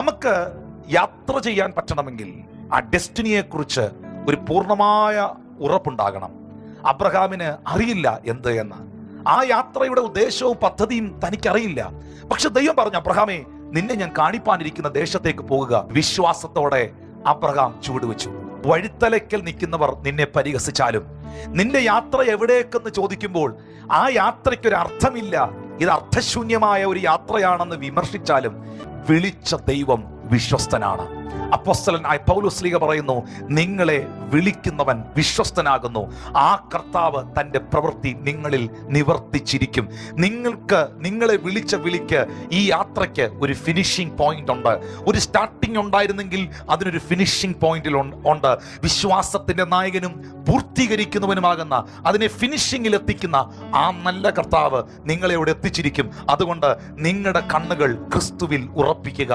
നമുക്ക് യാത്ര ചെയ്യാൻ പറ്റണമെങ്കിൽ ആ ഡെസ്റ്റിനിയെ കുറിച്ച് ഒരു പൂർണ്ണമായ ഉറപ്പുണ്ടാകണം. അബ്രഹാമിന് അറിയില്ല എന്ത് എന്ന്. ആ യാത്രയുടെ ഉദ്ദേശവും പദ്ധതിയും തനിക്കറിയില്ല. പക്ഷെ ദൈവം പറഞ്ഞു, അബ്രഹാമേ, നിന്നെ ഞാൻ കാണിപ്പാനിരിക്കുന്ന ദേശത്തേക്ക് പോകുക. വിശ്വാസത്തോടെ അബ്രഹാം ചുവടുവെച്ചു. വഴിത്തലയ്ക്കൽ നിൽക്കുന്നവർ നിന്നെ പരിഹസിച്ചാലും, നിന്റെ യാത്ര എവിടേക്കെന്ന് ചോദിക്കുമ്പോൾ ആ യാത്രയ്ക്കൊരു അർത്ഥമില്ല, ഇത് അർത്ഥശൂന്യമായ ഒരു യാത്രയാണെന്ന് വിമർശിച്ചാലും വിളിച്ച ദൈവം വിശ്വസ്തനാണ്. അപ്പോസ്തലനായ പൗലോസ് പറയുന്നു, നിങ്ങളെ വിളിക്കുന്നവൻ വിശ്വസ്തനാകുന്നു. ആ കർത്താവ് തൻ്റെ പ്രവൃത്തി നിങ്ങളിൽ നിവർത്തിച്ചിരിക്കും. നിങ്ങളെ വിളിച്ച വിളിക്ക് ഈ യാത്രയ്ക്ക് ഒരു ഫിനിഷിംഗ് പോയിന്റ് ഉണ്ട്. ഒരു സ്റ്റാർട്ടിംഗ് ഉണ്ടായിരുന്നെങ്കിൽ അതിനൊരു ഫിനിഷിംഗ് പോയിന്റിൽ ഉണ്ട്. വിശ്വാസത്തിന്റെ നായകനും പൂർത്തീകരിക്കുന്നവനുമാകുന്ന, അതിനെ ഫിനിഷിംഗിൽ എത്തിക്കുന്ന ആ നല്ല കർത്താവ് നിങ്ങളെ ഇവിടെ എത്തിച്ചിരിക്കും. അതുകൊണ്ട് നിങ്ങളുടെ കണ്ണുകൾ ക്രിസ്തുവിൽ ഉറപ്പിക്കുക.